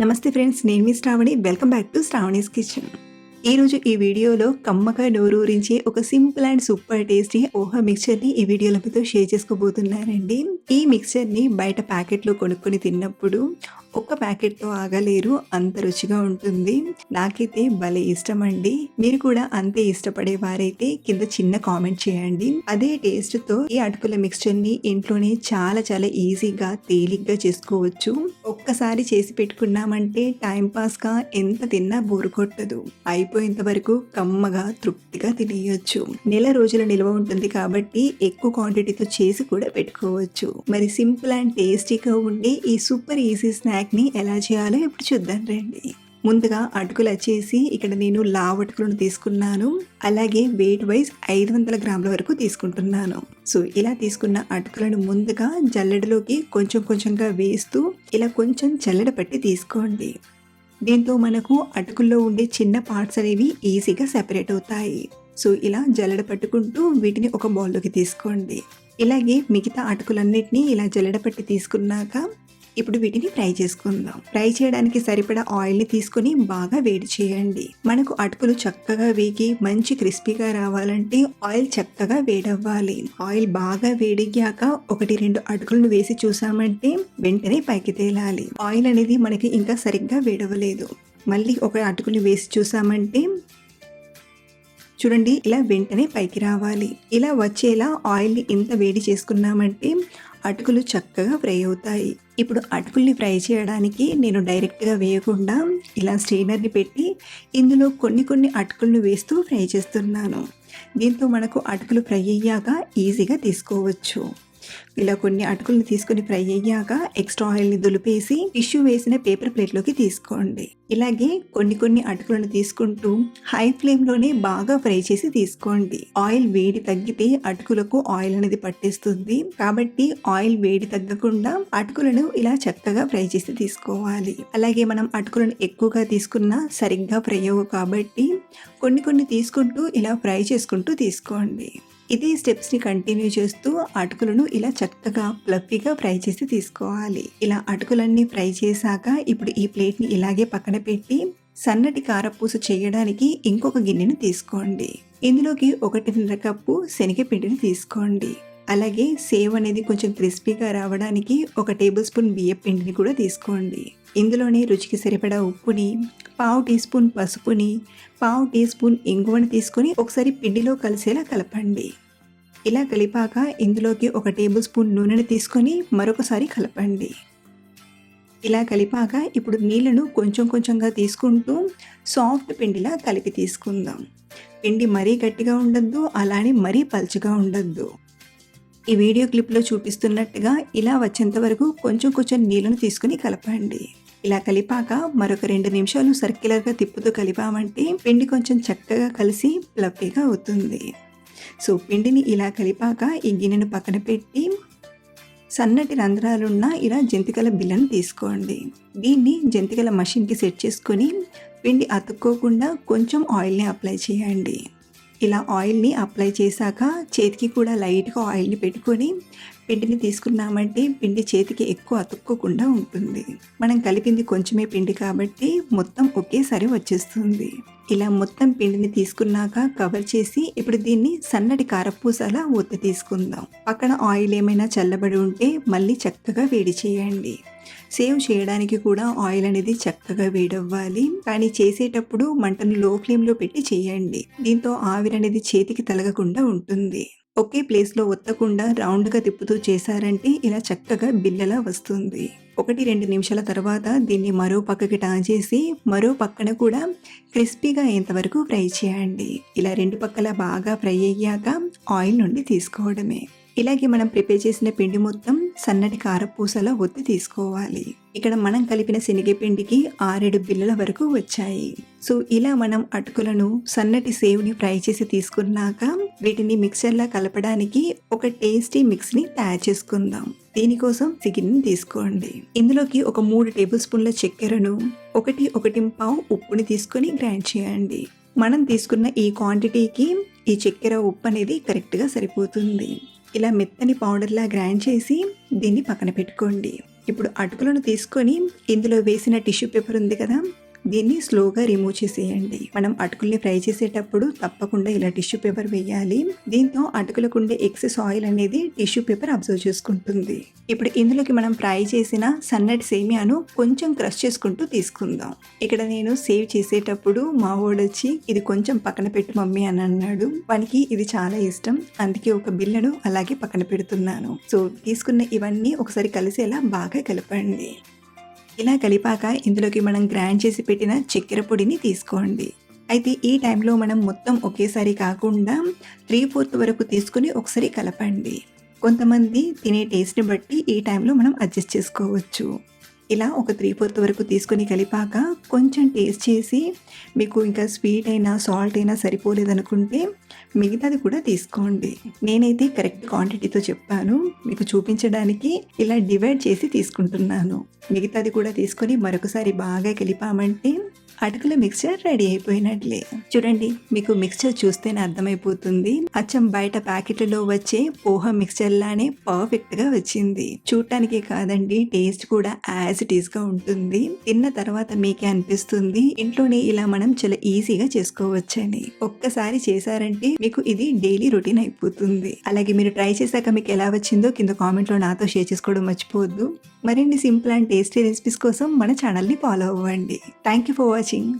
నమస్తే ఫ్రెండ్స్, నేను మీ Sravani. Welcome back to Sravani's kitchen. ఈరోజు ఈ వీడియోలో కమ్మగా నోరూరించే ఒక simple and super tasty poha మిక్చర్ని ఈ వీడియోలో మీతో షేర్ చేసుకోబోతున్నానండి. ఈ మిక్చర్ని బయట ప్యాకెట్లో కొనుక్కొని తిన్నప్పుడు ఒక్క ప్యాకెట్తో ఆగలేరు, అంత రుచిగా ఉంటుంది. నాకైతే భలే ఇష్టం అండి. మీరు కూడా అంతే ఇష్టపడే వారైతే కింద చిన్న కామెంట్ చేయండి. అదే టేస్ట్తో ఈ అటుకుల మిక్చర్ని ఇంట్లోనే చాలా చాలా ఈజీగా తేలిగ్గా చేసుకోవచ్చు. ఒక్కసారి చేసి పెట్టుకున్నామంటే టైం పాస్గా ఎంత తిన్నా బోరు కొట్టదు. అయిపోయేంత వరకు కమ్మగా తృప్తిగా తినేయొచ్చు. నెల రోజుల నిల్వ ఉంటుంది కాబట్టి ఎక్కువ క్వాంటిటీతో చేసి కూడా పెట్టుకోవచ్చు. మరి సింపుల్ అండ్ టేస్టీగా ఉండే ఈ సూపర్ ఈజీ స్నాక్ ని ఎలా చేయాలో ఇప్పుడు చూద్దాం రండి. ముందుగా అటుకులు వచ్చేసి ఇక్కడ నేను లావు అటుకులను తీసుకున్నాను. అలాగే వెయిట్ వైజ్ 500 గ్రాముల వరకు తీసుకుంటున్నాను. సో ఇలా తీసుకున్న అటుకులను ముందుగా జల్లెడలోకి కొంచెం కొంచెంగా వేస్తూ ఇలా కొంచెం జల్లెడ పట్టి తీసుకోండి. దీంతో మనకు అటుకుల్లో ఉండే చిన్న పార్ట్స్ అనేవి ఈజీగా సెపరేట్ అవుతాయి. సో ఇలా జల్లెడ పట్టుకుంటూ వీటిని ఒక బౌల్లోకి తీసుకోండి. ఇలాగే మిగతా అటుకులన్నిటినీ ఇలా జల్లెడ పట్టి తీసుకున్నాక ఇప్పుడు వీటిని ఫ్రై చేసుకుందాం. ఫ్రై చేయడానికి సరిపడా ఆయిల్ని తీసుకొని బాగా వేడి చేయండి. మనకు అటుకులు చక్కగా వేగి మంచి క్రిస్పీగా రావాలంటే ఆయిల్ చక్కగా వేడవ్వాలి. ఆయిల్ బాగా వేడిగాక 1-2 అటుకులను వేసి చూసామంటే వెంటనే పైకి తేలాలి. ఆయిల్ అనేది మనకి ఇంకా సరిగ్గా వేడవలేదు. మళ్ళీ ఒక అటుకుని వేసి చూసామంటే చూడండి, ఇలా వెంటనే పైకి రావాలి. ఇలా వచ్చేలా ఆయిల్ని ఇంత వేడి చేసుకున్నామంటే అటుకులు చక్కగా ఫ్రై అవుతాయి. ఇప్పుడు అటుకుల్ని ఫ్రై చేయడానికి నేను డైరెక్ట్గా వేయకుండా ఇలా స్ట్రెయినర్ని పెట్టి ఇందులో కొన్ని అటుకులను వేస్తూ ఫ్రై చేస్తున్నాను. దీంతో మనకు అటుకులు ఫ్రై అయ్యాక ఈజీగా తీసుకోవచ్చు. ఇలా కొన్ని అటుకులను తీసుకొని ఫ్రై అయ్యాక ఎక్స్ట్రా ఆయిల్ని దులిపేసి టిష్యూ వేసిన పేపర్ ప్లేట్లోకి తీసుకోండి. ఇలాగే కొన్ని అటుకులను తీసుకుంటూ హై ఫ్లేమ్లోనే బాగా ఫ్రై చేసి తీసుకోండి. ఆయిల్ వేడి తగ్గితే అటుకులకు ఆయిల్ అనేది పట్టేస్తుంది. కాబట్టి ఆయిల్ వేడి తగ్గకుండా అటుకులను ఇలా చక్కగా ఫ్రై చేసి తీసుకోవాలి. అలాగే మనం అటుకులను ఎక్కువగా తీసుకున్నా సరిగ్గా ఫ్రై అవ్వవు కాబట్టి కొన్ని తీసుకుంటూ ఇలా ఫ్రై చేసుకుంటూ తీసుకోండి. ఇదే స్టెప్స్ని కంటిన్యూ చేస్తూ అటుకులను ఇలా చక్కగా ఫ్లఫీగా ఫ్రై చేసి తీసుకోవాలి. ఇలా అటుకులన్నీ ఫ్రై చేశాక ఇప్పుడు ఈ ప్లేట్ని ఇలాగే పక్కన పెట్టి సన్నటి కారపూస చేయడానికి ఇంకొక గిన్నెను తీసుకోండి. ఇందులోకి 1.5 కప్పు శనగపిండిని తీసుకోండి. అలాగే సేవ్ అనేది కొంచెం క్రిస్పీగా రావడానికి 1 టేబుల్ స్పూన్ బియ్యం పిండిని కూడా తీసుకోండి. ఇందులోనే రుచికి సరిపడా ఉప్పుని, 1/2 టీ స్పూన్ పసుపుని, 1/2 టీ స్పూన్ ఇంగువని తీసుకొని ఒకసారి పిండిలో కలిసేలా కలపండి. ఇలా కలిపాక ఇందులోకి 1 టేబుల్ స్పూన్ నూనెని తీసుకొని మరొకసారి కలపండి. ఇలా కలిపాక ఇప్పుడు నీళ్లను కొంచెంగా తీసుకుంటూ సాఫ్ట్ పిండిలా కలిపి తీసుకుందాం. పిండి మరీ గట్టిగా ఉండద్దు, అలానే మరీ పల్చగా ఉండద్దు. ఈ వీడియో క్లిప్లో చూపిస్తున్నట్టుగా ఇలా వచ్చేంత వరకు కొంచెం నీళ్ళను తీసుకుని కలపండి. ఇలా కలిపాక మరొక 2 నిమిషాలు సర్క్యులర్గా తిప్పుతూ కలిపామంటే పిండి కొంచెం చక్కగా కలిసి ఫ్లఫీగా అవుతుంది. సో పిండిని ఇలా కలిపాక ఈ గిన్నెను పక్కన పెట్టి సన్నటి రంధ్రాలున్న ఇలా జంతికల బిళ్ళను తీసుకోండి. దీన్ని జంతికల మషిన్కి సెట్ చేసుకొని పిండి అతుక్కోకుండా కొంచెం ఆయిల్ని అప్లై చేయండి. ఇలా ఆయిల్ని అప్లై చేశాక చేతికి కూడా లైట్గా ఆయిల్ని పెట్టుకొని పిండిని తీసుకున్నామంటే పిండి చేతికి ఎక్కువ అతుక్కోకుండా ఉంటుంది. మనం కలిపింది కొంచెమే పిండి కాబట్టి మొత్తం ఒకేసారి వచ్చేస్తుంది. ఇలా మొత్తం పిండిని తీసుకున్నాక కవర్ చేసి ఇప్పుడు దీన్ని సన్నటి కారపూసలా ఒత్తి తీసుకుందాం. పక్కన ఆయిల్ ఏమైనా చల్లబడి ఉంటే మళ్ళీ చక్కగా వేడి చేయండి. సేవ్ చేయడానికి కూడా ఆయిల్ అనేది చక్కగా వేడవ్వాలి. కానీ చేసేటప్పుడు మంటను లో ఫ్లేమ్లో పెట్టి చేయండి. దీంతో ఆవిరి అనేది చేతికి తలగకుండా ఉంటుంది. ఒకే ప్లేస్లో ఒత్తకుండా రౌండ్గా తిప్పుతూ చేశారంటే ఇలా చక్కగా బిల్లలా వస్తుంది. 1-2 నిమిషాల తర్వాత దీన్ని మరో పక్కకి టర్న్ చేసి మరో పక్కన కూడా క్రిస్పీగా అయ్యేంతవరకు ఫ్రై చేయండి. ఇలా 2 పక్కల బాగా ఫ్రై అయ్యాక ఆయిల్ నుండి తీసుకోవడమే. ఇలాగే మనం ప్రిపేర్ చేసిన పిండి మొత్తం సన్నటి కారపూసలా ఒత్తి తీసుకోవాలి. ఇక్కడ మనం కలిపిన శనగపిండికి 6-7 బిళ్ళల వరకు వచ్చాయి. సో ఇలా మనం అటుకులను సన్నటి సేవ్ని ఫ్రై చేసి తీసుకున్నాక వీటిని మిక్సర్లా కలపడానికి ఒక టేస్టీ మిక్స్ని తయారు చేసుకుందాం. దీనికోసం చికెన్ తీసుకోండి. ఇందులోకి ఒక 3 టేబుల్ స్పూన్ల చక్కెరను 1-1.5 ఉప్పుని తీసుకొని గ్రైండ్ చేయండి. మనం తీసుకున్న ఈ క్వాంటిటీకి ఈ చక్కెర ఉప్పు అనేది కరెక్ట్గా సరిపోతుంది. ఇలా మెత్తని పౌడర్లా గ్రైండ్ చేసి దీన్ని పక్కన పెట్టుకోండి. ఇప్పుడు అటుకులను తీసుకొని ఇందులో వేసిన టిష్యూ పేపర్ ఉంది కదా, దీన్ని స్లోగా రిమూవ్ చేసేయండి. మనం అటుకుల్ని ఫ్రై చేసేటప్పుడు తప్పకుండా ఇలా టిష్యూ పేపర్ వేయాలి. దీంతో అటుకులకు ఉండే ఎక్సెస్ ఆయిల్ అనేది టిష్యూ పేపర్ అబ్జర్వ్ చేసుకుంటుంది. ఇప్పుడు ఇందులోకి మనం ఫ్రై చేసిన సన్నటి సేమియాను కొంచెం క్రష్ చేసుకుంటూ తీసుకుందాం. ఇక్కడ నేను సేవ్ చేసేటప్పుడు మా వాడొచ్చి ఇది కొంచెం పక్కన పెట్టు మమ్మీ అని అన్నాడు. వానికి ఇది చాలా ఇష్టం, అందుకే ఒక బిళ్ళను అలాగే పక్కన పెడుతున్నాను. సో తీసుకున్న ఇవన్నీ ఒకసారి కలిసేలా బాగా కలపండి. ఇలా కలిపాక ఇందులోకి మనం గ్రైండ్ చేసి పెట్టిన చక్కెర పొడిని తీసుకోండి. అయితే ఈ టైంలో మనం మొత్తం ఒకేసారి కాకుండా 3/4 వరకు తీసుకుని ఒకసారి కలపండి. కొంతమంది తినే టేస్ట్ని బట్టి ఈ టైంలో మనం అడ్జస్ట్ చేసుకోవచ్చు. ఇలా ఒక 3/4 వరకు తీసుకొని కలిపాక కొంచెం టేస్ట్ చేసి మీకు ఇంకా స్వీట్ అయినా సాల్ట్ అయినా సరిపోలేదనుకుంటే మిగతాది కూడా తీసుకోండి. నేనైతే కరెక్ట్ క్వాంటిటీతో చెప్పాను, మీకు చూపించడానికి ఇలా డివైడ్ చేసి తీసుకుంటున్నాను. మిగతాది కూడా తీసుకొని మరొకసారి బాగా కలిపామంటే అటుకుల మిక్స్చర్ రెడీ అయిపోయినట్లే. చూడండి, మీకు మిక్స్చర్ చూస్తేనే అర్థమైపోతుంది. అచ్చం బయట ప్యాకెట్లలో వచ్చే పోహా మిక్స్చర్ లానే పర్ఫెక్ట్ గా వచ్చింది. చూడటానికే కాదండి, టేస్ట్ కూడా యాజ్ ఇట్ ఈస్ గా ఉంటుంది. తిన్న తర్వాత మీకే అనిపిస్తుంది ఇంట్లోనే ఇలా మనం చాలా ఈజీగా చేసుకోవచ్చని. ఒక్కసారి చేశారంటే మీకు ఇది డైలీ రొటీన్ అయిపోతుంది. అలాగే మీరు ట్రై చేశాక మీకు ఎలా వచ్చిందో కింద కామెంట్ లో నాతో షేర్ చేసుకోవడం మర్చిపోవద్దు. మరిన్ని సింపుల్ అండ్ టేస్టీ రెసిపీస్ కోసం మన ఛానల్ ని ఫాలో అవ్వండి. Thank you for watching.